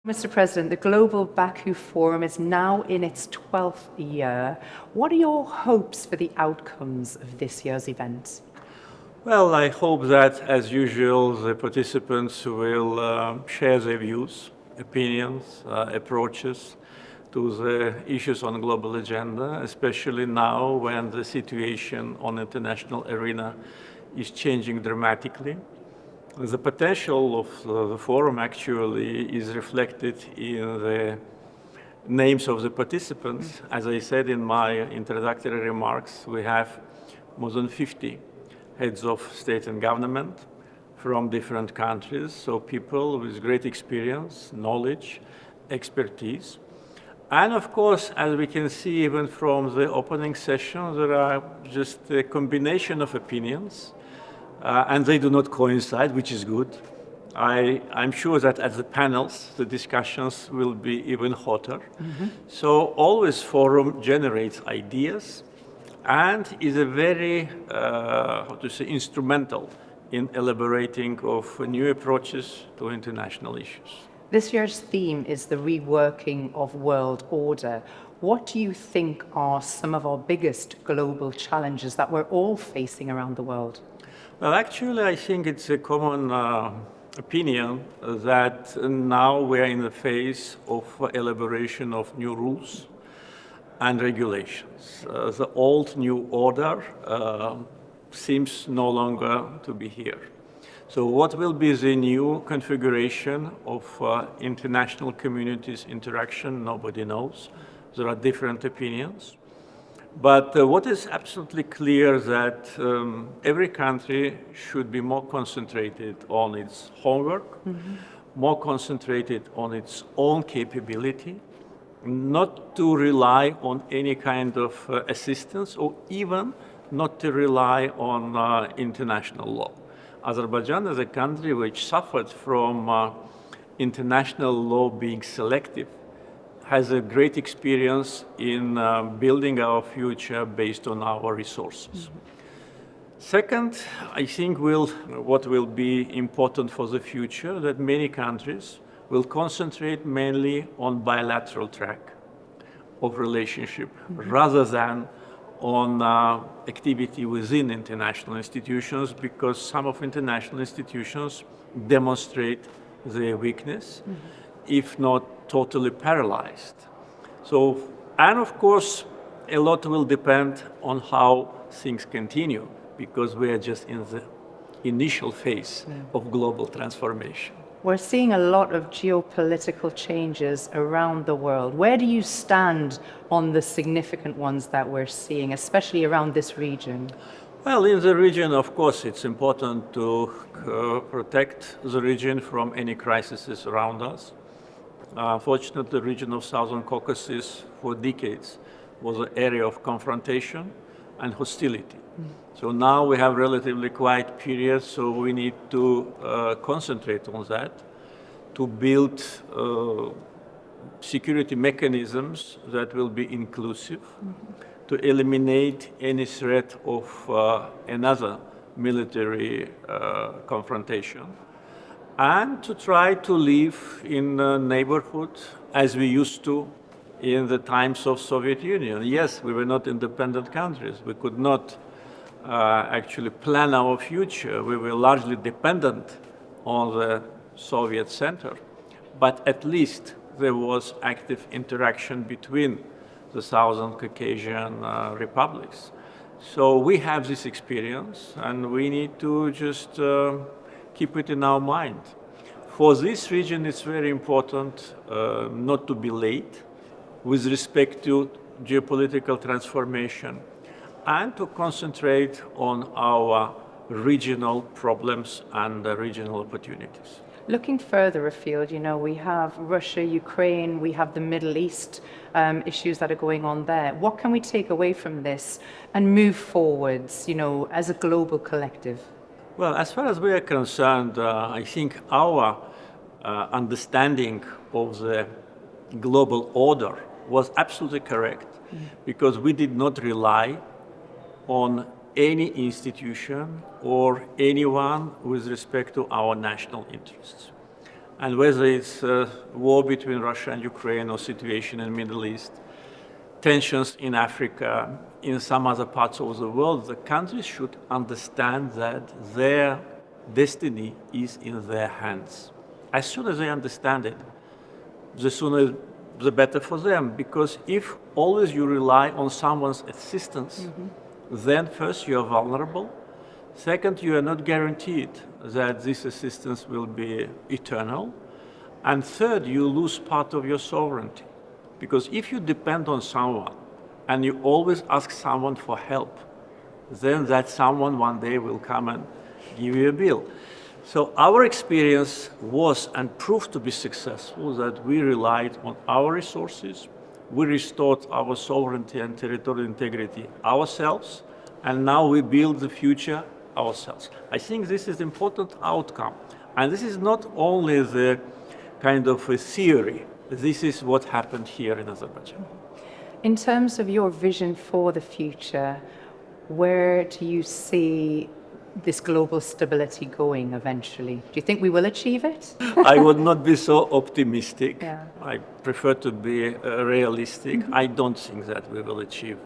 Mr. President, the Global Baku Forum is now in its 12th year. What are your hopes for the outcomes of this year's event? Well, I hope that, as usual, the participants will share their views, opinions, approaches to the issues on the global agenda, especially now when the situation on the international arena is changing dramatically. The potential of the forum actually is reflected in the names of the participants. As I said in my introductory remarks, we have more than 50 heads of state and government from different countries, so people with great experience, knowledge, expertise. And of course, as we can see even from the opening session, there are just a combination of opinions, and they do not coincide, which is good. I'm sure that at the panels, the discussions will be even hotter. So always forum generates ideas and is a very, instrumental in elaborating of new approaches to international issues. This year's theme is the reworking of world order. What do you think are some of our biggest global challenges that we're all facing around the world? Well, actually, I think it's a common opinion that now we're in the phase of elaboration of new rules and regulations. The old new order seems no longer to be here. So what will be the new configuration of international communities interaction? Nobody knows. There are different opinions. But what is absolutely clear that every country should be more concentrated on its homework, more concentrated on its own capability, not to rely on any kind of assistance or even not to rely on international law. Azerbaijan is a country which suffered from international law being selective, has a great experience in building our future based on our resources. Second, I think what will be important for the future, that many countries will concentrate mainly on bilateral track of relationship rather than on activity within international institutions, because some of international institutions demonstrate their weakness, if not totally paralyzed. So, and of course, a lot will depend on how things continue, because we are just in the initial phase of global transformation. We're seeing a lot of geopolitical changes around the world. Where do you stand on the significant ones that we're seeing, especially around this region? Well, in the region, of course, it's important to protect the region from any crises around us. Unfortunately, the region of Southern Caucasus for decades was an area of confrontation and hostility. So now we have relatively quiet periods, so we need to concentrate on that, to build security mechanisms that will be inclusive, to eliminate any threat of another military confrontation, and to try to live in a neighborhood as we used to in the times of Soviet Union. Yes, we were not independent countries. We could not actually plan our future. We were largely dependent on the Soviet center, but at least there was active interaction between the Southern Caucasian republics. So we have this experience, and we need to just keep it in our mind. For this region, it's very important not to be late with respect to geopolitical transformation, and to concentrate on our regional problems and regional opportunities. Looking further afield, we have Russia, Ukraine, we have the Middle East issues that are going on there. What can we take away from this and move forwards, as a global collective? Well, as far as we are concerned, I think our understanding of the global order was absolutely correct, because we did not rely on any institution or anyone with respect to our national interests. And whether it's war between Russia and Ukraine or situation in the Middle East, tensions in Africa, in some other parts of the world, the countries should understand that their destiny is in their hands. As soon as they understand it, the sooner the better for them. Because if always you rely on someone's assistance, then first you are vulnerable. Second, you are not guaranteed that this assistance will be eternal. And third, you lose part of your sovereignty. Because if you depend on someone and you always ask someone for help, then that someone one day will come and give you a bill. So our experience was and proved to be successful that we relied on our resources, we restored our sovereignty and territorial integrity ourselves, and now we build the future ourselves. I think this is an important outcome. And this is not only the kind of a theory, this is what happened here in Azerbaijan. In terms of your vision for the future, where do you see this global stability going eventually? Do you think we will achieve it? I would not be so optimistic. Yeah. I prefer to be realistic. I don't think that we will achieve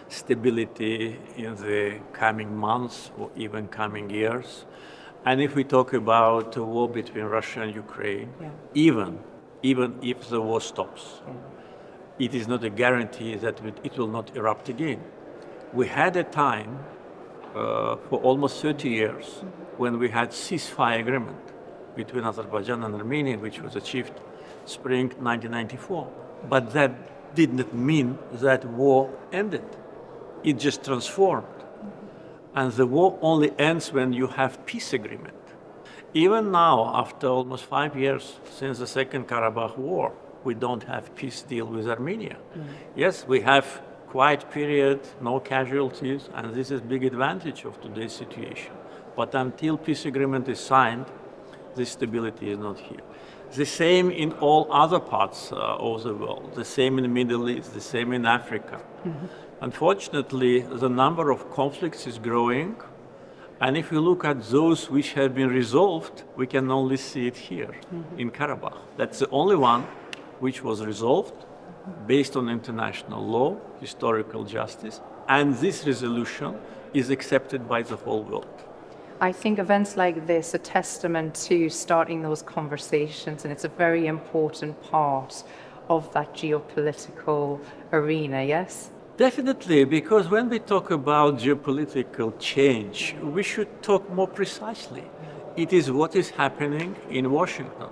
stability in the coming months or even coming years. And if we talk about a war between Russia and Ukraine, even if the war stops, it is not a guarantee that it will not erupt again. We had a time for almost 30 years when we had ceasefire agreement between Azerbaijan and Armenia, which was achieved spring 1994. But that did not mean that war ended. It just transformed. And the war only ends when you have peace agreement. Even now, after almost 5 years since the Second Karabakh War, we don't have peace deal with Armenia. Yes, we have quiet period, no casualties, and this is big advantage of today's situation. But until peace agreement is signed, this stability is not here. The same in all other parts of the world, the same in the Middle East, the same in Africa. Unfortunately, the number of conflicts is growing, and if you look at those which have been resolved, we can only see it here in Karabakh. That's the only one which was resolved based on international law, historical justice, and this resolution is accepted by the whole world. I think events like this are testament to starting those conversations, and it's a very important part of that geopolitical arena, yes? Definitely, because when we talk about geopolitical change, we should talk more precisely. It is what is happening in Washington,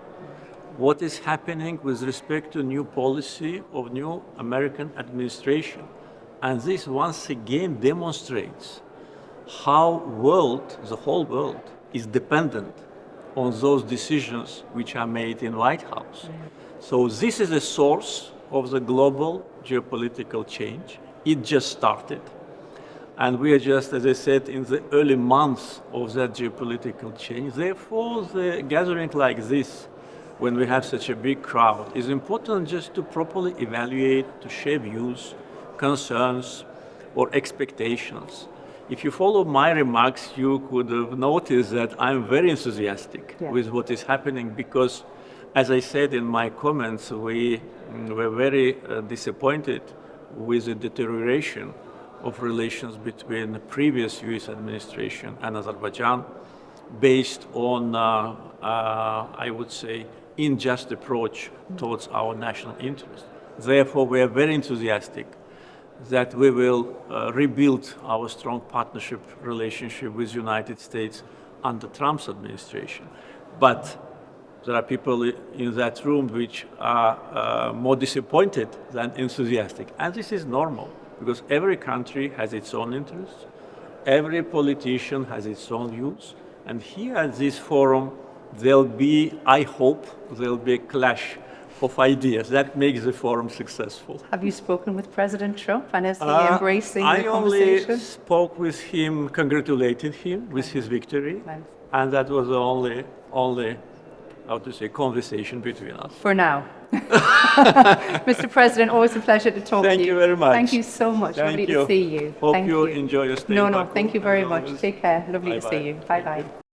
what is happening with respect to new policy of new American administration. And this once again demonstrates how the whole world is dependent on those decisions which are made in White House. So this is a source of the global geopolitical change. It just started. And we are just, as I said, in the early months of that geopolitical change. Therefore, the gathering like this, when we have such a big crowd, is important just to properly evaluate, to share views, concerns, or expectations. If you follow my remarks, you could have noticed that I'm very enthusiastic with what is happening because, as I said in my comments, we were very disappointed with the deterioration of relations between the previous US administration and Azerbaijan based on, I would say, unjust approach towards our national interest. Therefore, we are very enthusiastic that we will rebuild our strong partnership relationship with the United States under Trump's administration. But there are people in that room which are more disappointed than enthusiastic. And this is normal, because every country has its own interests, every politician has its own views, and here at this forum, there'll be, I hope, there'll be a clash of ideas. That makes the forum successful. Have you spoken with President Trump, and is he embracing the conversation? I only spoke with him, congratulated him with his victory, and that was the only, how to say, conversation between us. For now. Mr. President, always a pleasure to talk to you. Thank you very much. Thank you so much. Thank Lovely you. to see you. Hope Thank you enjoy your stay. No, thank you very much. Take care. Lovely to see you. Bye-bye.